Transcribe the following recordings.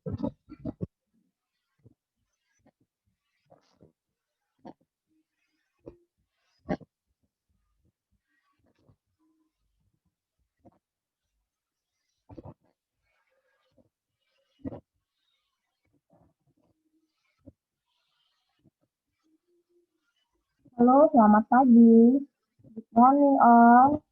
Halo, selamat pagi. Good morning, all.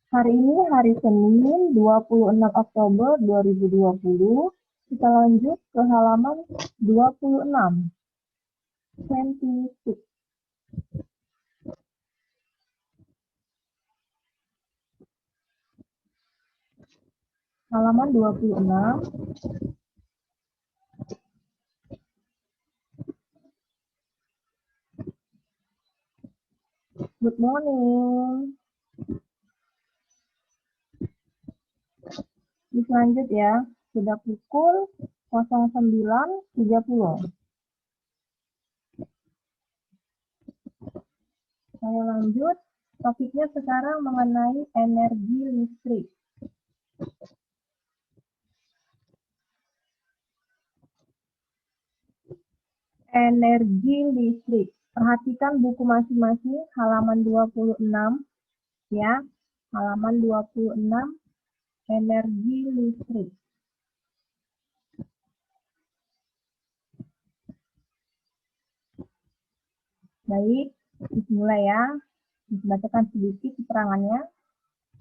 Hari ini hari Senin, 26 Oktober 2020. Kita lanjut ke halaman 26. 26. Halaman 26. Good morning. Bisa lanjut ya. Sudah pukul 09.30. Saya lanjut. Topiknya sekarang mengenai energi listrik. Energi listrik. Perhatikan buku masing-masing halaman 26 ya. Halaman 26 energi listrik. Baik, dimulai ya. Dibacakan sedikit keterangannya.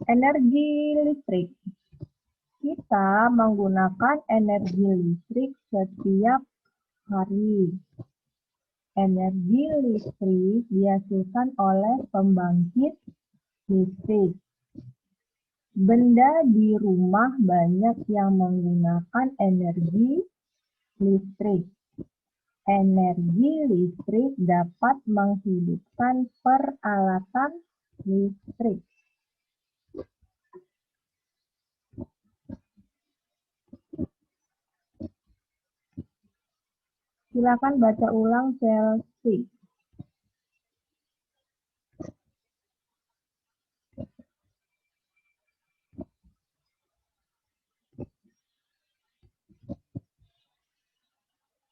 Energi listrik. Kita menggunakan energi listrik setiap hari. Energi listrik dihasilkan oleh pembangkit listrik. Benda di rumah banyak yang menggunakan energi listrik. Energi listrik dapat menghidupkan peralatan listrik. Silakan baca ulang Chelsea.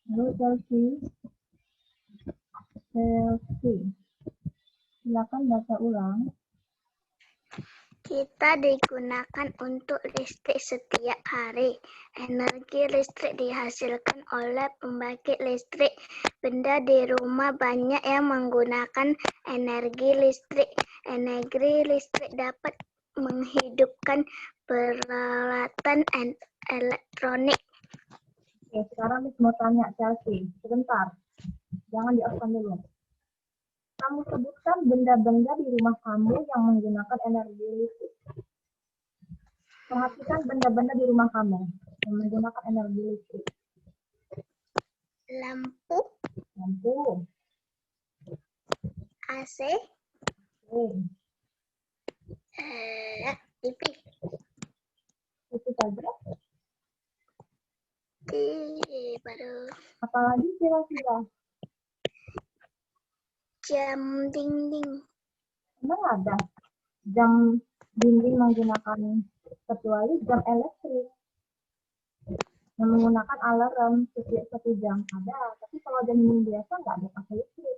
Halo Chelsea. Chelsea. Silakan baca ulang. Kita digunakan untuk listrik setiap hari. Energi listrik dihasilkan oleh pembangkit listrik. Benda di rumah banyak yang menggunakan energi listrik. Energi listrik dapat menghidupkan peralatan elektronik. Oke, sekarang Miss mau tanya Chelsea. Sebentar. Jangan di-off dulu. Kamu sebutkan benda-benda di rumah kamu yang menggunakan energi listrik. Perhatikan benda-benda di rumah kamu yang menggunakan energi listrik. Lampu, AC, TV. Itu saja. Baru Apalagi kira-kira? jam dinding. Emang ada jam dinding menggunakan kecuali jam elektrik yang menggunakan alarm setiap 1 jam ada, tapi kalau jam dinding biasa nggak ada pakai listrik.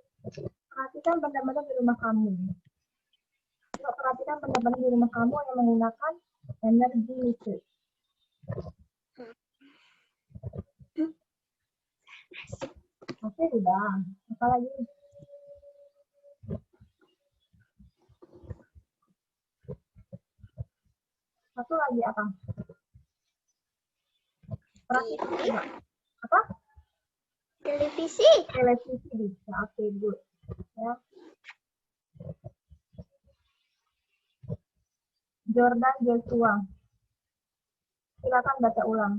Perhatikan benda-benda di rumah kamu. Coba perhatikan benda-benda di rumah kamu yang menggunakan energi listrik. Oke, udah. Apa lagi? Satu lagi apa? Perhatikan coba. Apa? Televisi. Televisi bisa. Oke, good. Ya. Jordan Joshua. Silakan baca ulang.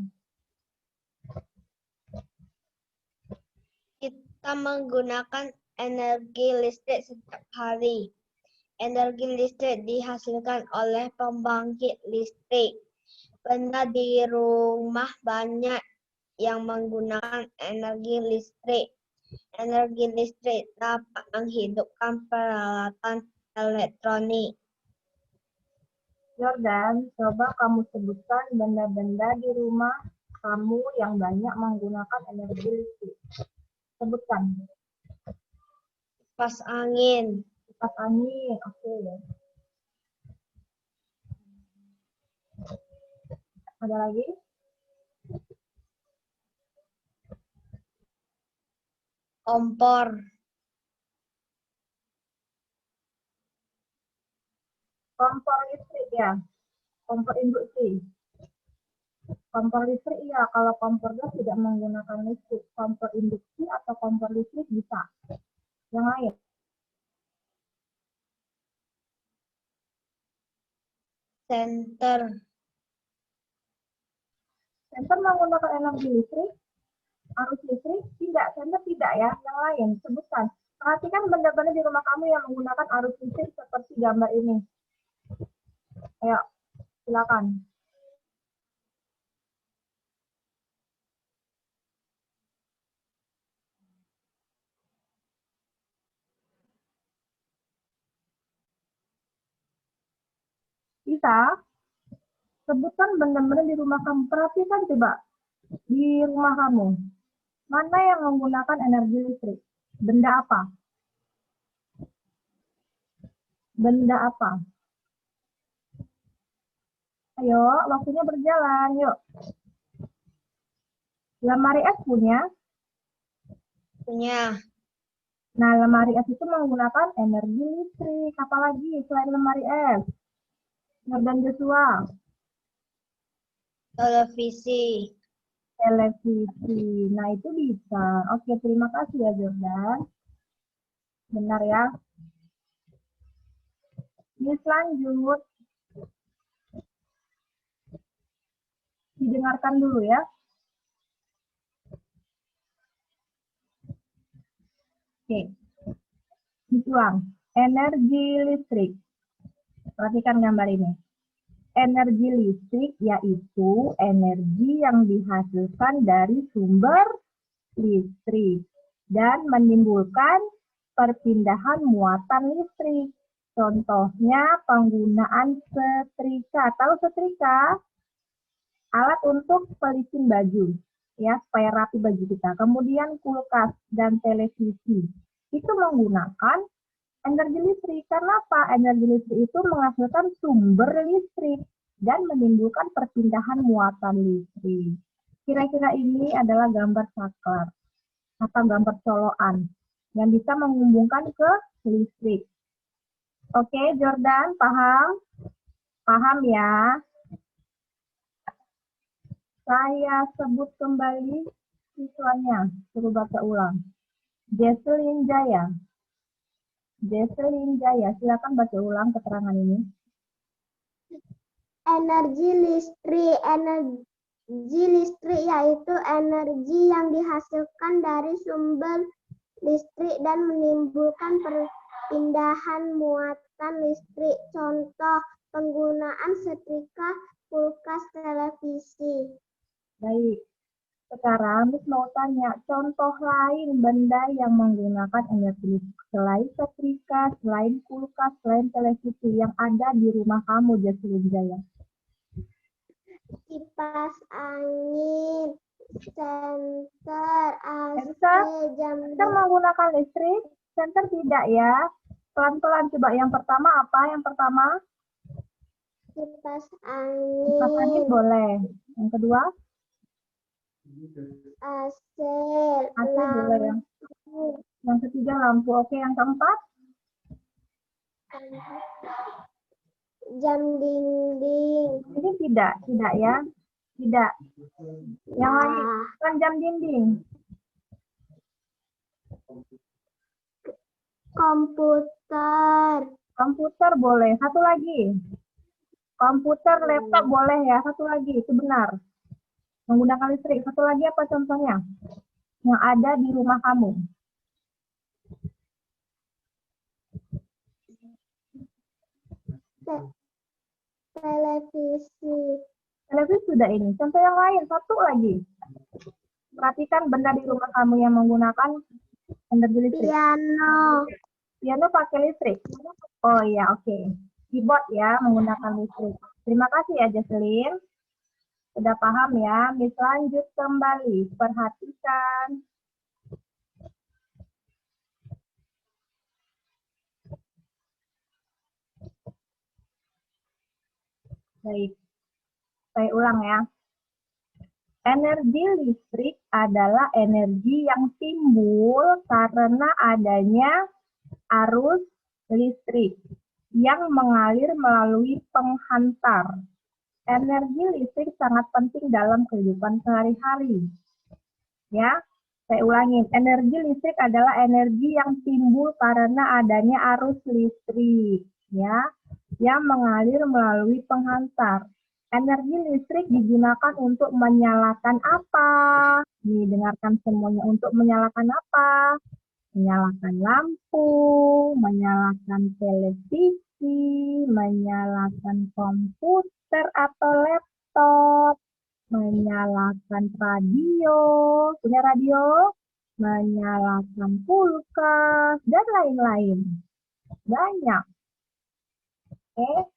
Kita menggunakan energi listrik setiap hari. Energi listrik dihasilkan oleh pembangkit listrik. Benda di rumah banyak yang menggunakan energi listrik. Energi listrik dapat menghidupkan peralatan elektronik. Jordan, coba kamu sebutkan benda-benda di rumah kamu yang banyak menggunakan energi listrik. Sebutkan. Kipas angin, Kipas angin, oke. Ada lagi? kompor, Kompor listrik ya, kompor induksi. Kompor listrik iya, kalau kompor gas tidak menggunakan listrik. Kompor induksi atau kompor listrik bisa. Yang lain? senter, Senter menggunakan energi listrik? Arus listrik? Tidak, senter tidak ya. Yang lain, sebutkan. Perhatikan benda-benda di rumah kamu yang menggunakan arus listrik seperti gambar ini. Ayo, silakan. Bisa? Sebutkan benda-benda di rumah kamu. Perhatikan coba. Di rumah kamu. Mana yang menggunakan energi listrik? Benda apa? Benda apa? Ayo, waktunya berjalan. Yuk. Lemari es punya? punya Nah, lemari es itu menggunakan energi listrik. Apalagi selain lemari es? Jordan Joshua. televisi, Televisi. Nah, itu bisa. Oke, terima kasih ya, Jordan. Benar ya. Miss lanjut. Didengarkan dulu ya. Oke. Diulang. Energi listrik. Perhatikan gambar ini. Energi listrik yaitu energi yang dihasilkan dari sumber listrik dan menimbulkan perpindahan muatan listrik. Contohnya penggunaan setrika. Tahu setrika? Alat untuk pelicin baju, ya supaya rapi baju kita. Kemudian kulkas dan televisi itu menggunakan energi listrik. Karena apa? Energi listrik itu menghasilkan sumber listrik dan menimbulkan perpindahan muatan listrik. Kira-kira ini adalah gambar saklar atau gambar colokan yang bisa menghubungkan ke listrik. Oke, Jordan, paham? Paham ya? Saya sebut kembali siswanya. Suruh baca ulang. Jesselyn Jaya. Jesselyn Jaya, silakan baca ulang keterangan ini. Energi listrik yaitu energi yang dihasilkan dari sumber listrik dan menimbulkan perpindahan muatan listrik. Contoh penggunaan setrika, kulkas, televisi. Baik. Sekarang Miss mau tanya, contoh lain benda yang menggunakan energi listrik selain setrika, selain kulkas, selain televisi yang ada di rumah kamu, Jesselyn Jaya. Kipas angin, senter, AC, Senter? jam Senter menggunakan listrik? Senter tidak ya. Pelan-pelan coba. Yang pertama apa? Yang pertama? kipas Kipas angin angin, boleh. Yang kedua? AC, AC boleh. Yang ketiga lampu. Oke, yang keempat? jam dinding. Ini tidak ya. Tidak. Yang lain kan jam dinding. Komputer. Komputer boleh. Satu lagi. Komputer, laptop boleh ya. Satu lagi. Itu benar. Menggunakan listrik. Satu lagi apa contohnya? Yang ada di rumah kamu. Televisi. Televisi sudah ini. Contoh yang lain. Satu lagi. Perhatikan benda di rumah kamu yang menggunakan energi listrik. Piano. Piano pakai listrik. Oh iya, oke. Keyboard ya menggunakan listrik. Terima kasih ya Jocelyn. Sudah paham ya? Miss lanjut kembali. Perhatikan. Baik. Saya ulang ya. Energi listrik adalah energi yang timbul karena adanya arus listrik yang mengalir melalui penghantar. Energi listrik sangat penting dalam kehidupan sehari-hari. Ya, saya ulangin. Energi listrik adalah energi yang timbul karena adanya arus listrik, ya, yang mengalir melalui penghantar. Energi listrik digunakan untuk menyalakan apa? Nih, dengarkan semuanya. Untuk menyalakan apa? Menyalakan lampu, menyalakan televisi, menyalakan komputer atau laptop, menyalakan radio, punya radio, menyalakan kulkas, dan lain-lain. Banyak. Oke.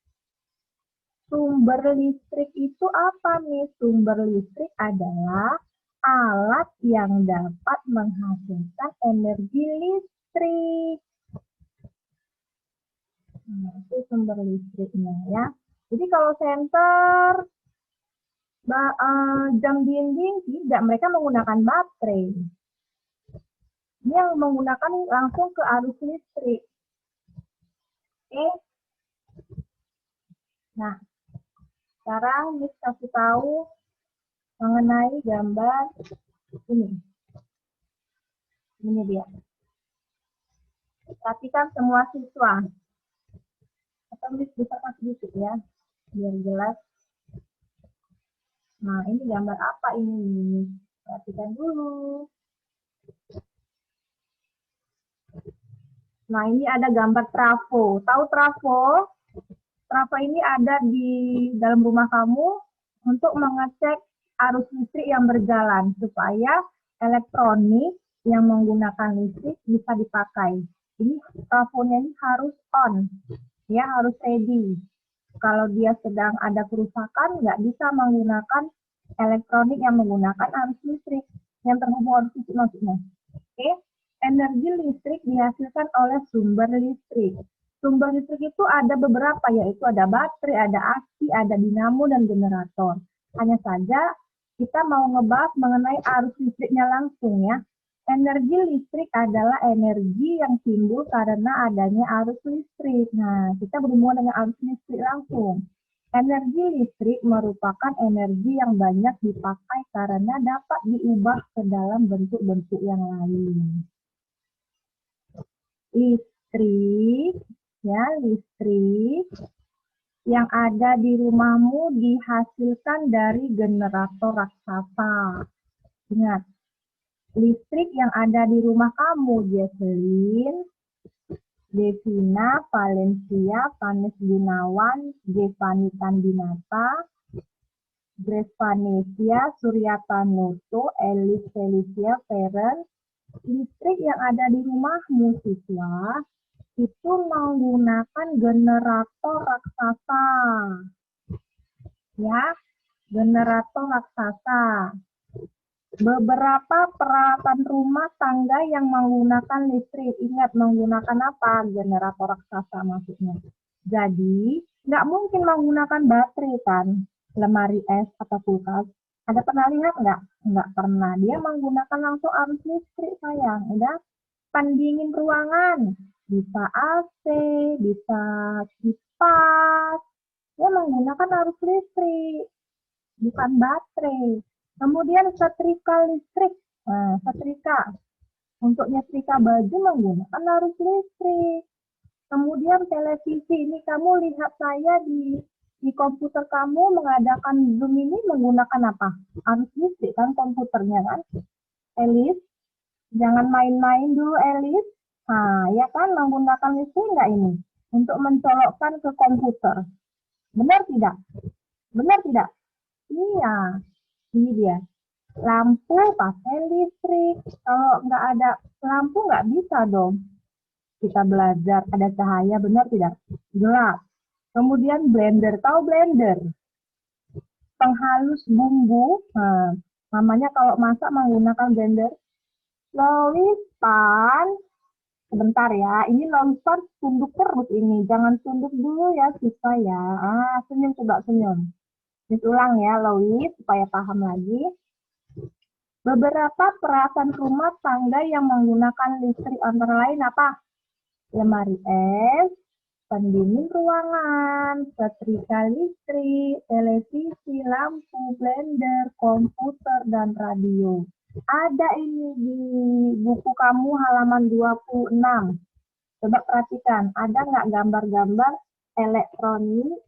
Sumber listrik itu apa nih? Sumber listrik adalah alat yang dapat menghasilkan energi listrik. Nah, itu sumber listriknya ya. Jadi kalau senter, jam dinding tidak, mereka menggunakan baterai. Ini yang menggunakan langsung ke arus listrik. Oke. Nah, sekarang Miss kasih tahu mengenai gambar ini. Ini dia. Perhatikan semua siswa. Atau Miss bisa kasih sedikit ya, biar jelas. Nah, ini gambar apa ini? Perhatikan dulu. Nah, ini ada gambar trafo. Tahu trafo? Trafo ini ada di dalam rumah kamu untuk mengecek arus listrik yang berjalan supaya elektronik yang menggunakan listrik bisa dipakai. Ini trafonya ini harus on, ya harus ready. Kalau dia sedang ada kerusakan, nggak bisa menggunakan elektronik yang menggunakan arus listrik, yang terhubung arus listrik maksudnya. Oke, energi listrik dihasilkan oleh sumber listrik. Sumber listrik itu ada beberapa, yaitu ada baterai, ada aki, ada dinamo, dan generator. Hanya saja kita mau ngebahas mengenai arus listriknya langsung ya. Energi listrik adalah energi yang timbul karena adanya arus listrik. Nah, kita berhubungan dengan arus listrik langsung. Energi listrik merupakan energi yang banyak dipakai karena dapat diubah ke dalam bentuk-bentuk yang lain. Listrik, ya, listrik yang ada di rumahmu dihasilkan dari generator raksasa. Ingat, listrik yang ada di rumah kamu, Jesselyn, Devina, Valencia, Vanes Gunawan, Devani Tandinata, Grace Vanesia, Suryata Noto, Elis Felicia Feren. Listrik yang ada di rumahmu, siswa, itu menggunakan generator raksasa. Ya, generator raksasa. Beberapa peralatan rumah tangga yang menggunakan listrik. Ingat, menggunakan apa? Generator raksasa maksudnya. Jadi, nggak mungkin menggunakan baterai kan? Lemari es atau kulkas. Ada pernah lihat nggak? Nggak pernah. Dia menggunakan langsung arus listrik, sayang. Udah, pendingin ruangan. Bisa AC, bisa kipas. Dia menggunakan arus listrik, bukan baterai. Kemudian setrika listrik. Nah, setrika. Untuk nyetrika baju menggunakan arus listrik. Kemudian televisi. Ini kamu lihat saya di komputer kamu mengadakan Zoom ini menggunakan apa? Arus listrik kan komputernya kan? Elis, jangan main-main dulu Elis. Nah, ya kan menggunakan listrik nggak ini? Untuk mencolokkan ke komputer. Benar tidak? Benar tidak? Iya. Ini dia. Lampu pakai listrik. Kalau nggak ada lampu nggak bisa dong kita belajar. Ada cahaya, benar tidak? Gelap. Kemudian blender, tahu blender? Penghalus bumbu. Nah, namanya kalau masak menggunakan blender. Lolispan, sebentar ya. Ini lolispan tunduk terus ini. Jangan tunduk dulu ya siswa ya. Senyum, coba senyum. Ulang ya, Lois, supaya paham lagi. Beberapa peralatan rumah tangga yang menggunakan listrik antara lain apa? Lemari es, pendingin ruangan, setrika listrik, televisi, lampu, blender, komputer, dan radio. Ada ini di buku kamu halaman 26. Coba perhatikan, ada nggak gambar-gambar elektronik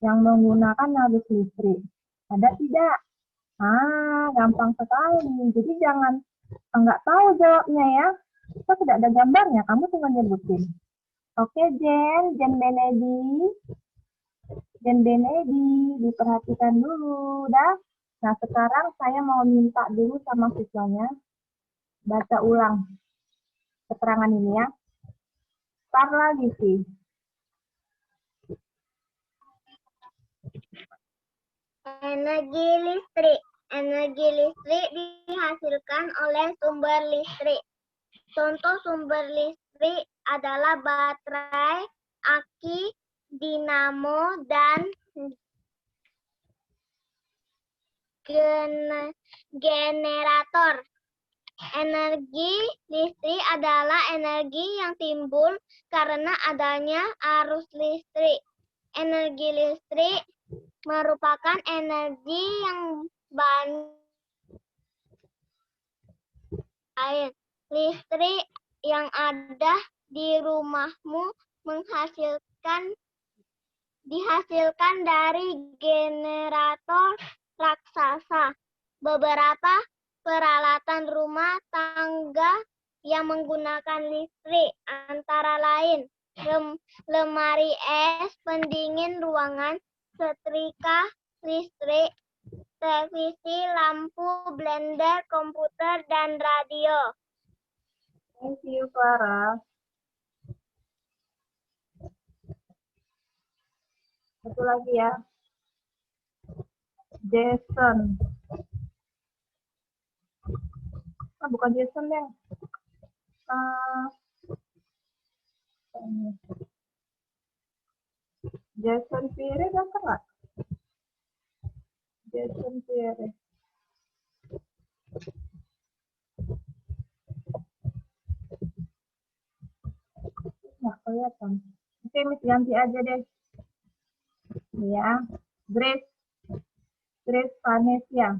yang menggunakan arus listrik? Ada tidak? Gampang sekali. Jadi jangan nggak tahu jawabnya ya. Kita tidak ada gambarnya, kamu tinggal nyebutin. Oke, Jen Benedi, diperhatikan dulu, dah. Nah, sekarang saya mau minta dulu sama siswanya baca ulang keterangan ini ya. Start lagi sih. Energi listrik. Energi listrik dihasilkan oleh sumber listrik. Contoh sumber listrik adalah baterai, aki, dinamo, dan generator. Energi listrik adalah energi yang timbul karena adanya arus listrik. Energi listrik merupakan energi yang banyak. Listrik yang ada di rumahmu dihasilkan dari generator raksasa. Beberapa peralatan rumah tangga yang menggunakan listrik antara lain lemari es, pendingin ruangan, setrika listrik, televisi, lampu, blender, komputer, dan radio. Thank you, Clara. Satu lagi ya. Jason. Bukan Jason, Deng. Jason Pierre datang nggak? Jason Pierre. Nggak kelihatan. Oke, Miss ganti aja deh. Ya, Grace Vanessa.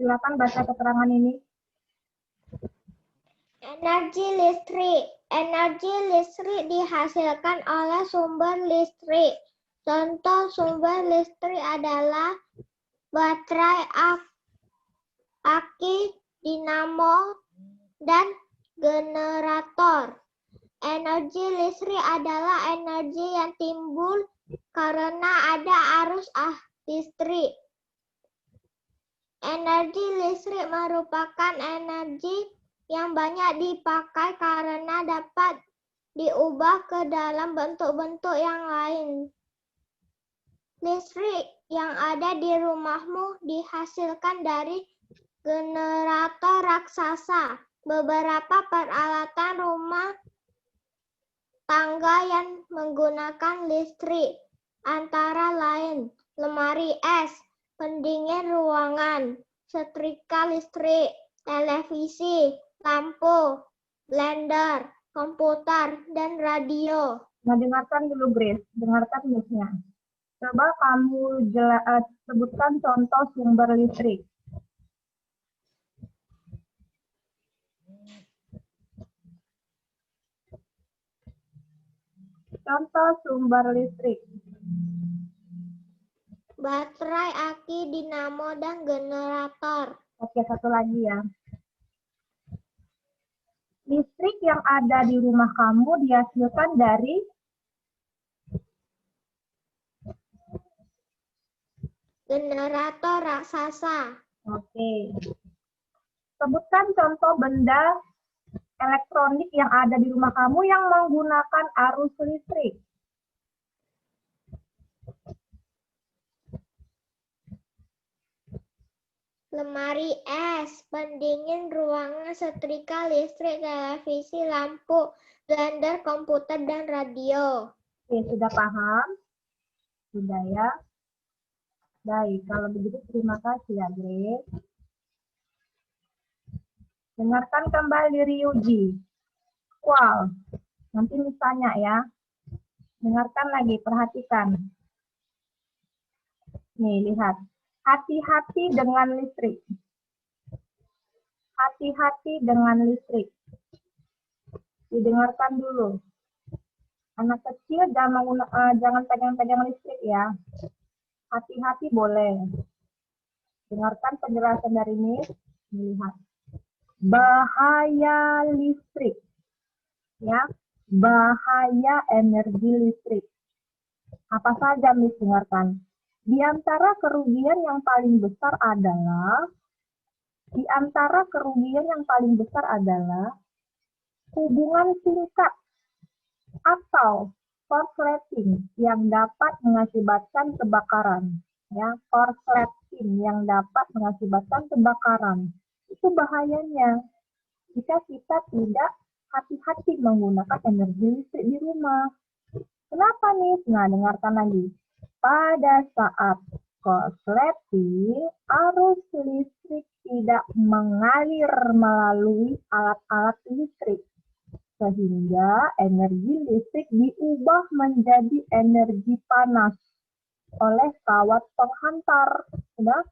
Silakan baca keterangan ini. Energi listrik dihasilkan oleh sumber listrik. Contoh sumber listrik adalah baterai, aki, dinamo, dan generator. Energi listrik adalah energi yang timbul karena ada arus listrik. Energi listrik merupakan energi yang banyak dipakai karena dapat diubah ke dalam bentuk-bentuk yang lain. Listrik yang ada di rumahmu dihasilkan dari generator raksasa. Beberapa peralatan rumah tangga yang menggunakan listrik antara lain lemari es, pendingin ruangan, setrika listrik, televisi, lampu, blender, komputer, dan radio. Nah, dengarkan dulu, Grace. Dengarkan Miss-nya. Coba kamu sebutkan contoh sumber listrik. Contoh sumber listrik. Baterai, aki, dinamo, dan generator. Oke, satu lagi ya. Listrik yang ada di rumah kamu dihasilkan dari generator raksasa. Oke. Sebutkan contoh benda elektronik yang ada di rumah kamu yang menggunakan arus listrik. Lemari es, pendingin ruangan, setrika listrik, televisi, lampu, blender, komputer, dan radio. Oke, sudah paham? Sudah ya? Baik, kalau begitu terima kasih ya, Grace. Dengarkan kembali Ryuji. Wow, nanti misalnya ya. Dengarkan lagi, perhatikan. Nih, lihat. Hati-hati dengan listrik. Hati-hati dengan listrik. Didengarkan dulu. Anak kecil jangan pegang-pegang listrik ya. Hati-hati boleh. Dengarkan penjelasan dari Miss. Lihat. Bahaya listrik. Ya, bahaya energi listrik. Apa saja Miss dengarkan? Di antara kerugian yang paling besar adalah hubungan singkat atau korsleting yang dapat mengakibatkan kebakaran. Ya, korsleting yang dapat mengakibatkan kebakaran. Itu bahayanya jika kita tidak hati-hati menggunakan energi listrik di rumah. Kenapa nih? Nah, dengarkan lagi. Pada saat korsleting, arus listrik tidak mengalir melalui alat-alat listrik, sehingga energi listrik diubah menjadi energi panas oleh kawat penghantar. Nah,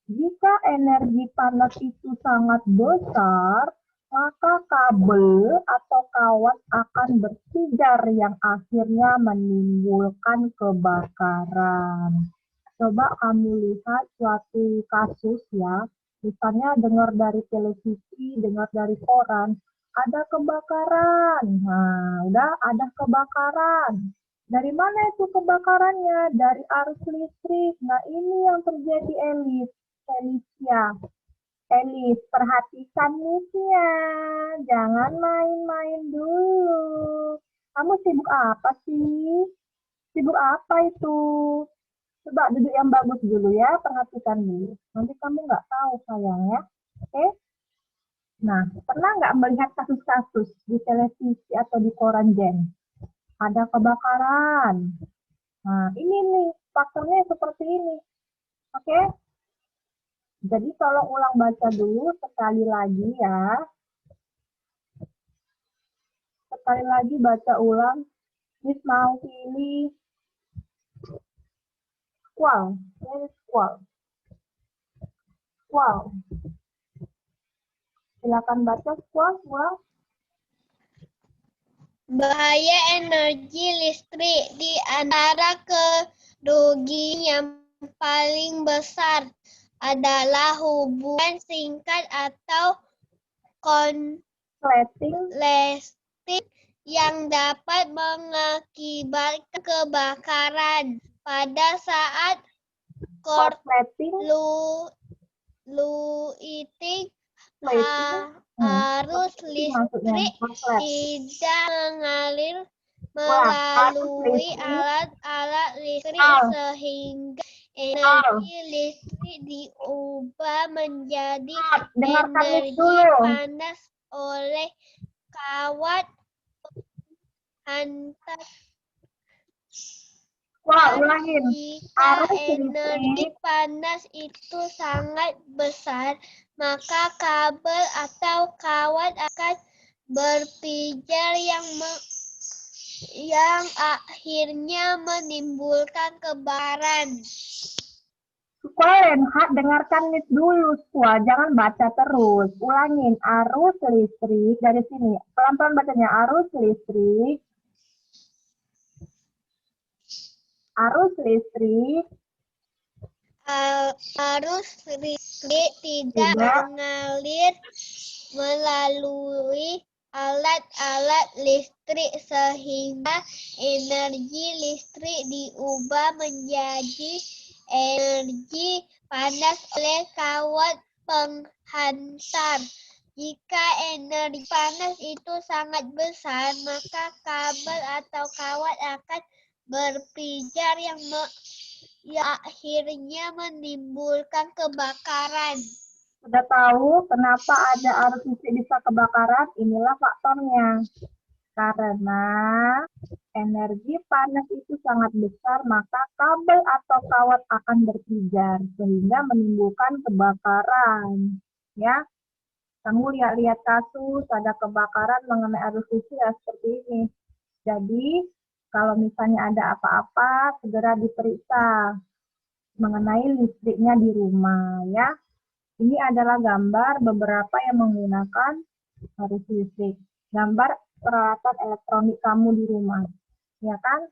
jika energi panas itu sangat besar, maka kabel atau kawat akan bersijar yang akhirnya menimbulkan kebakaran. Coba kamu lihat suatu kasus ya, misalnya dengar dari televisi, dengar dari koran, ada kebakaran. Nah, udah ada kebakaran. Dari mana itu kebakarannya? Dari arus listrik. Nah, ini yang terjadi, Felicia. Elis, perhatikan Miss-nya. Jangan main-main dulu. Kamu sibuk apa sih? Sibuk apa itu? Coba duduk yang bagus dulu ya, perhatikan dulu. Nanti kamu nggak tahu sayang ya. Oke? Nah, pernah nggak melihat kasus-kasus di televisi atau di koran Jen? Ada kebakaran. Nah, ini nih, faktornya seperti ini. Oke? Jadi tolong ulang baca dulu sekali lagi ya. Sekali lagi baca ulang. Miss mau pilih squall. Ini squall. Squall. Silakan baca squall. Bahaya energi listrik di antara kerugian yang paling besar adalah hubungan singkat atau korsleting yang dapat mengakibatkan kebakaran. Pada saat Korsleting. korsleting arus listrik tidak mengalir melalui alat-alat listrik sehingga energi listrik diubah menjadi energi panas oleh kawat penghantar. Ulangin. Jika energi panas itu sangat besar, maka kabel atau kawat akan berpijar yang akhirnya menimbulkan kebakaran. Renhat, dengarkan Miss dulu, jangan baca terus. Ulangin, arus listrik dari sini. Pelan-pelan bacanya, arus listrik. Arus listrik tidak mengalir melalui alat-alat listrik sehingga energi listrik diubah menjadi energi panas oleh kawat penghantar. Jika energi panas itu sangat besar, maka kabel atau kawat akan berpijar yang akhirnya menimbulkan kebakaran. Sudah tahu kenapa ada arus listrik bisa kebakaran? Inilah faktornya. Karena energi panas itu sangat besar, maka kabel atau kawat akan berpijar sehingga menimbulkan kebakaran. Ya, kamu lihat-lihat kasus ada kebakaran mengenai arus listrik ya seperti ini. Jadi, kalau misalnya ada apa-apa, segera diperiksa mengenai listriknya di rumah ya. Ini adalah gambar beberapa yang menggunakan arus listrik. Gambar peralatan elektronik kamu di rumah, ya kan?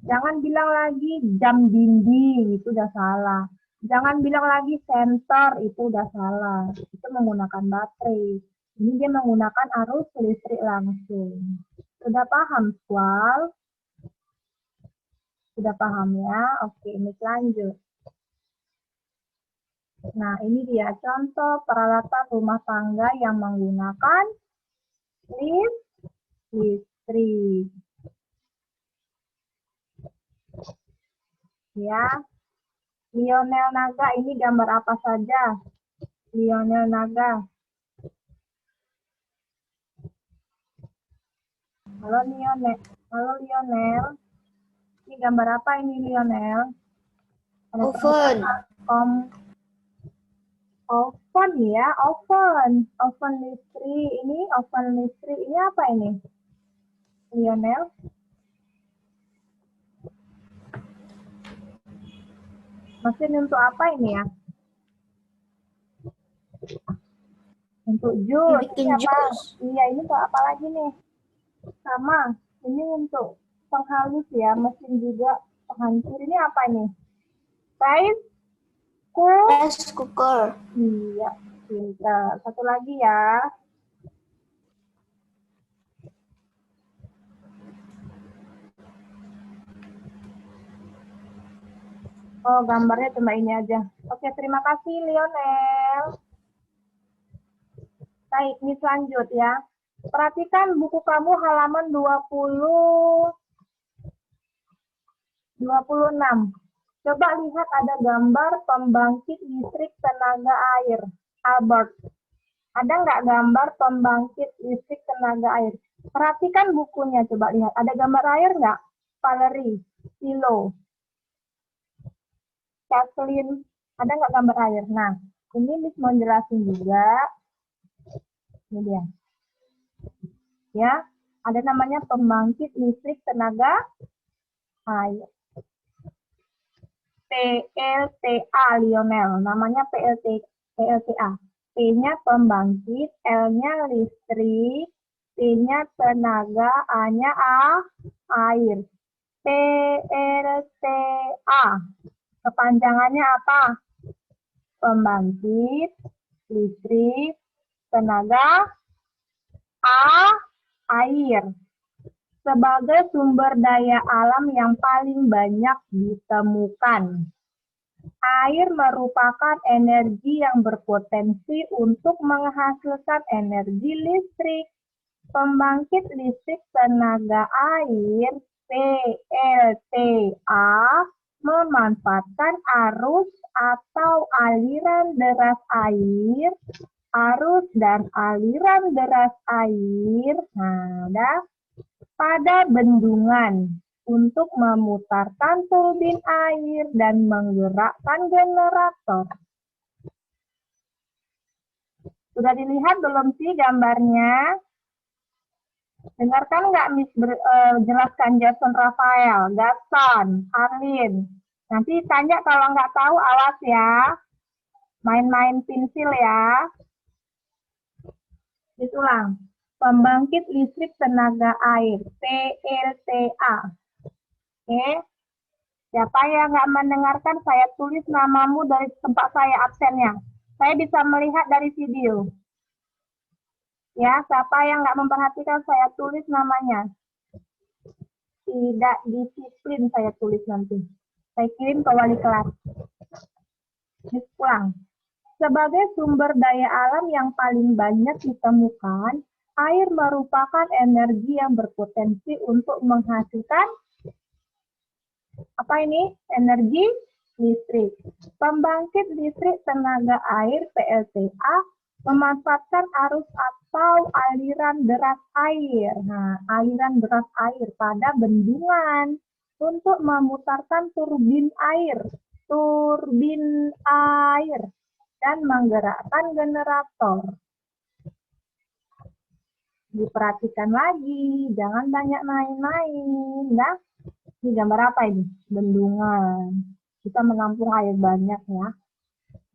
Jangan bilang lagi jam dinding, itu udah salah. Jangan bilang lagi sensor, itu udah salah. Itu menggunakan baterai. Ini dia menggunakan arus listrik langsung. Sudah paham, Squal? Sudah paham ya? Oke, ini lanjut. Nah, ini dia contoh peralatan rumah tangga yang menggunakan listrik. Ya, Lionel Naga, ini gambar apa saja? Lionel Naga. Halo Lionel. Halo Lionel. Ini gambar apa ini Lionel? Oven. Oven ya, oven. Oven listrik. Ini oven listrik. Ini apa ini? Lionel? Mesin untuk apa ini ya? Untuk jus. Bikin Ini apa? jus. Iya, ini untuk apa lagi nih? Sama. Ini untuk penghalus ya, mesin juga penghancur. Ini apa ini? Rice cooker. Iya, pintar. Satu lagi ya. Oh, gambarnya cuma ini aja. Oke, terima kasih Lionel. Baik, ini lanjut ya. Perhatikan buku kamu halaman 26. Coba lihat ada gambar pembangkit listrik tenaga air. Albert. Ada nggak gambar pembangkit listrik tenaga air? Perhatikan bukunya, coba lihat. Ada gambar air nggak? Valerie, Silo, Kathleen, ada nggak gambar air? Nah, ini Miss mau jelasin juga. Ini dia. Ya, ada namanya pembangkit listrik tenaga air. PLTA Lionel, namanya PLTA. P-nya pembangkit, L-nya listrik, T-nya tenaga, A-nya air. PLTA. Kepanjangannya apa? Pembangkit listrik tenaga air. Sebagai sumber daya alam yang paling banyak ditemukan. Air merupakan energi yang berpotensi untuk menghasilkan energi listrik. Pembangkit listrik tenaga air PLTA memanfaatkan arus atau aliran deras air, arus dan aliran deras air pada bendungan untuk memutarkan turbin air dan menggerakkan generator. Sudah dilihat belum sih gambarnya? Dengarkan nggak Miss jelaskan Jason Rafael, Gaston, Arlin. Nanti tanya kalau nggak tahu, awas ya. Main-main pensil ya. Ditulang. Pembangkit listrik tenaga air, PLTA. Oke. Siapa yang nggak mendengarkan, saya tulis namamu dari tempat saya absennya. Saya bisa melihat dari video. Ya, siapa yang nggak memperhatikan, saya tulis namanya. Tidak disiplin saya tulis nanti. Saya kirim ke wali kelas. Pulang. Sebagai sumber daya alam yang paling banyak ditemukan, air merupakan energi yang berpotensi untuk menghasilkan apa ini? Energi listrik. Pembangkit listrik tenaga air PLTA memanfaatkan arus atau aliran deras air. Nah, aliran deras air pada bendungan untuk memutarkan turbin air dan menggerakkan generator. Diperhatikan lagi, jangan banyak main-main. Nah, ini gambar apa ini? Bendungan. Kita menampung air banyak ya.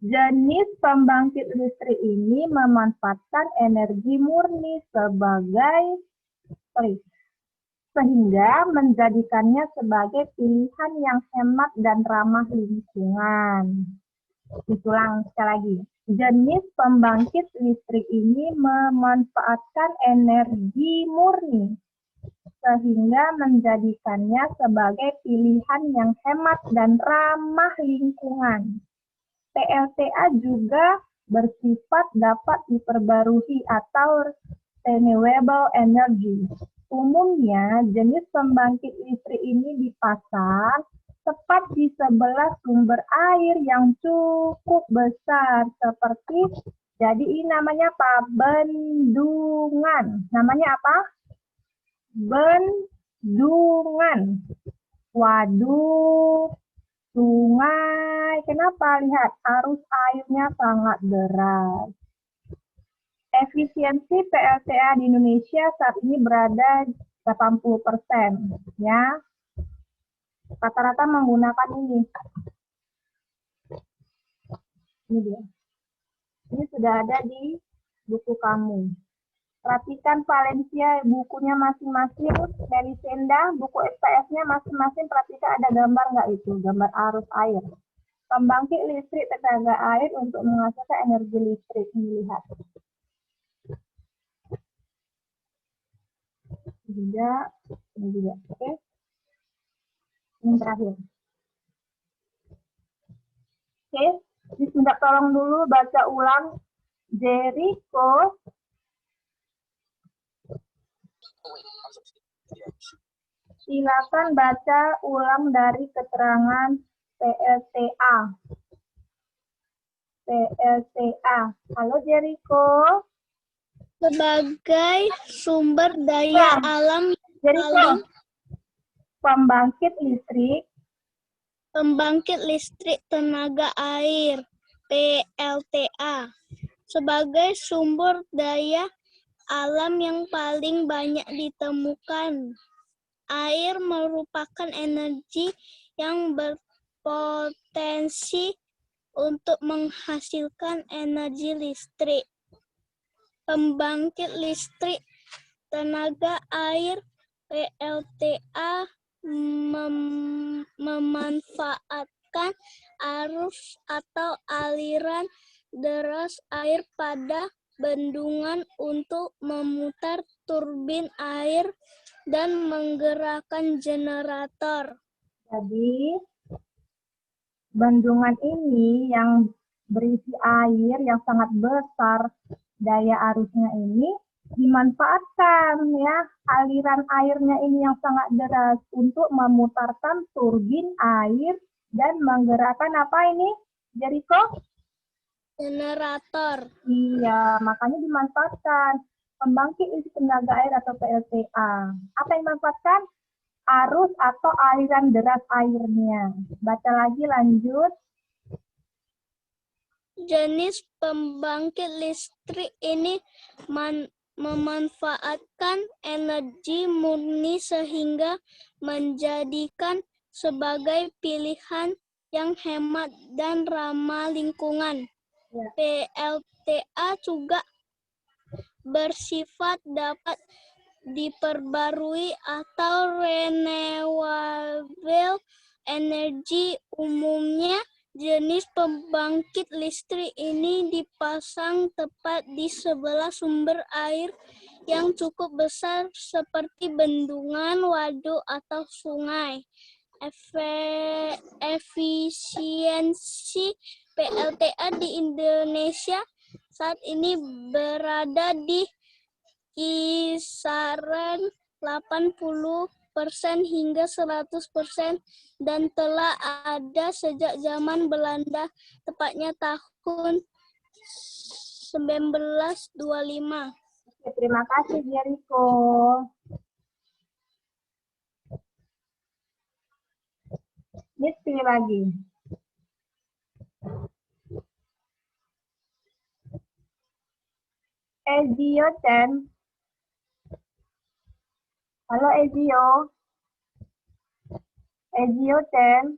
Jenis pembangkit listrik ini memanfaatkan energi murni sehingga menjadikannya sebagai pilihan yang hemat dan ramah lingkungan. Ulang sekali lagi. Jenis pembangkit listrik ini memanfaatkan energi murni sehingga menjadikannya sebagai pilihan yang hemat dan ramah lingkungan. PLTA juga bersifat dapat diperbarui atau renewable energy. Umumnya, jenis pembangkit listrik ini dipasang tepat di sebelah sumber air yang cukup besar, seperti, jadi ini namanya apa? Bendungan. Namanya apa? Bendungan. Waduk, sungai. Kenapa? Lihat, arus airnya sangat deras. Efisiensi PLTA di Indonesia saat ini berada 80%. Ya. Rata-rata menggunakan ini. Ini dia. Ini sudah ada di buku kamu. Perhatikan Valencia, bukunya masing-masing. Melisenda, buku SPS-nya masing-masing. Perhatikan ada gambar nggak itu? Gambar arus air. Pembangkit listrik tenaga air untuk menghasilkan energi listrik. Lihat. Ini juga. Oke. Ini terakhir. Oke. Tidak, tolong dulu baca ulang. Jericho. Silakan baca ulang dari keterangan PLTA. PLTA. Halo Jericho. Sebagai sumber daya alam Jericho. Pembangkit listrik tenaga air PLTA sebagai sumber daya alam yang paling banyak ditemukan. Air merupakan energi yang berpotensi untuk menghasilkan energi listrik. Pembangkit listrik tenaga air PLTA memanfaatkan arus atau aliran deras air pada bendungan untuk memutar turbin air dan menggerakkan generator. Jadi, bendungan ini yang berisi air yang sangat besar, daya arusnya ini dimanfaatkan ya, aliran airnya ini yang sangat deras untuk memutarkan turbin air dan menggerakkan apa ini, Jericho? Generator. Iya, makanya dimanfaatkan. Pembangkit listrik tenaga air atau PLTA. Apa yang dimanfaatkan? Arus atau aliran deras airnya. Baca lagi, lanjut. Jenis pembangkit listrik ini memanfaatkan energi murni sehingga menjadikan sebagai pilihan yang hemat dan ramah lingkungan. Ya. PLTA juga bersifat dapat diperbarui atau renewable energy. Umumnya jenis pembangkit listrik ini dipasang tepat di sebelah sumber air yang cukup besar seperti bendungan, waduk, atau sungai. Efisiensi PLTA di Indonesia saat ini berada di kisaran 80% hingga 100% dan telah ada sejak zaman Belanda, tepatnya tahun 1925. Oke, terima kasih Jericho. Miss pilih lagi. Ezio Chen. Halo Ezio. Ezio Chen.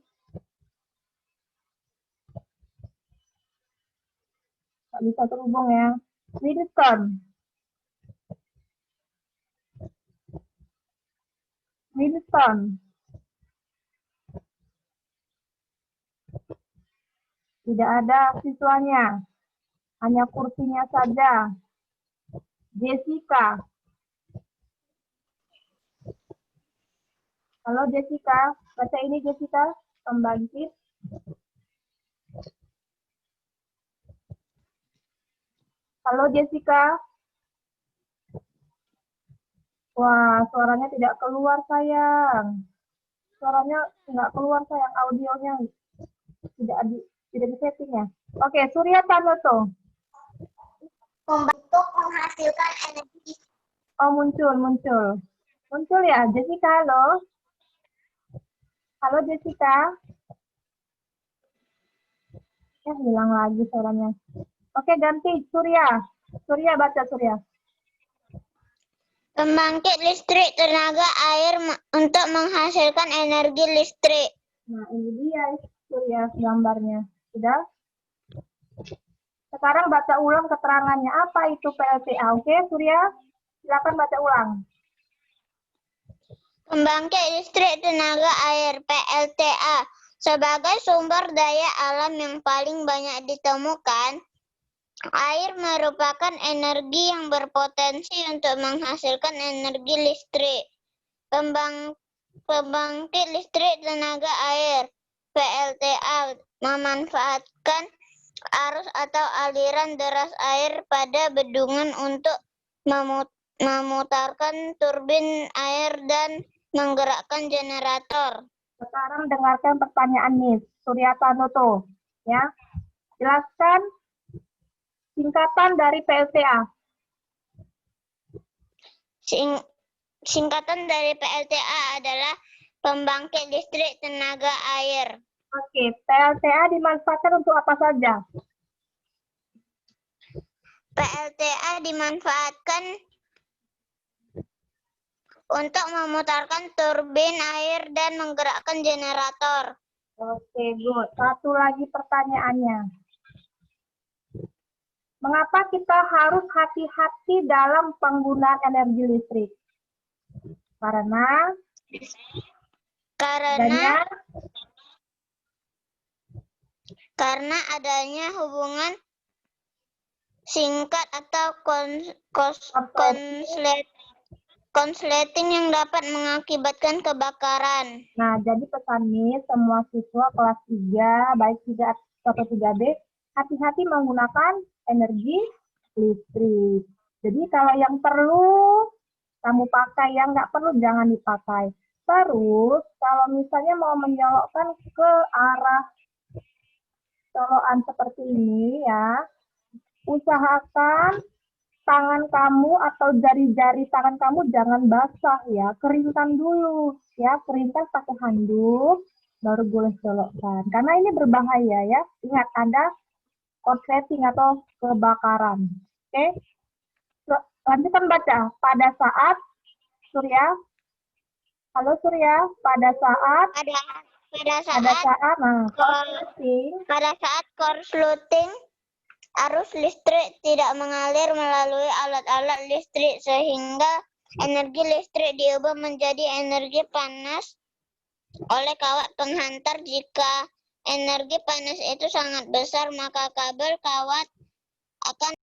Nggak bisa terhubung ya. Wilson. Wilson. Tidak ada siswanya. Hanya kursinya saja. Jessica. Halo Jessica. Baca ini Jessica. Pembangkit. Halo Jessica. Wah, suaranya tidak keluar sayang. Suaranya nggak keluar sayang. Audionya tidak di setting ya. Oke, Surya Tanoto. Untuk menghasilkan energi. Oh, muncul. Muncul ya, Jessica, halo. Halo Jessica. Ya, hilang lagi suaranya. Oke, ganti Surya. Surya, baca Surya. Pembangkit listrik tenaga air untuk menghasilkan energi listrik. Nah, ini dia Surya gambarnya. Sudah? Sekarang baca ulang keterangannya. Apa itu PLTA? Oke, Surya? Silakan baca ulang. Pembangkit listrik tenaga air PLTA sebagai sumber daya alam yang paling banyak ditemukan, air merupakan energi yang berpotensi untuk menghasilkan energi listrik. Pembangkit listrik tenaga air PLTA memanfaatkan arus atau aliran deras air pada bendungan untuk memutarkan turbin air dan menggerakkan generator. Sekarang dengarkan pertanyaan Miss Surya Tanoto. Ya. Jelaskan singkatan dari PLTA. Singkatan dari PLTA adalah pembangkit listrik tenaga air. Oke, PLTA dimanfaatkan untuk apa saja? PLTA dimanfaatkan untuk memutarkan turbin air dan menggerakkan generator. Oke, good. Satu lagi pertanyaannya. Mengapa kita harus hati-hati dalam penggunaan energi listrik? Karena adanya hubungan singkat atau konsleting yang dapat mengakibatkan kebakaran. Nah, jadi pesan nih semua siswa kelas 3, baik 3 atau 3B, hati-hati menggunakan energi listrik. Jadi kalau yang perlu kamu pakai, yang nggak perlu jangan dipakai. Terus kalau misalnya mau menyolokkan ke arah colokan seperti ini ya, usahakan tangan kamu atau jari-jari tangan kamu jangan basah ya, keringkan dulu ya, keringkan pakai handuk baru boleh colokkan. Karena ini berbahaya ya. Ingat ada korsleting atau kebakaran. Oke. Lanjutkan baca. Pada saat Surya. Halo Surya, pada saat korsleting arus listrik tidak mengalir melalui alat-alat listrik sehingga energi listrik diubah menjadi energi panas oleh kawat penghantar. Jika energi panas itu sangat besar, maka kabel kawat akan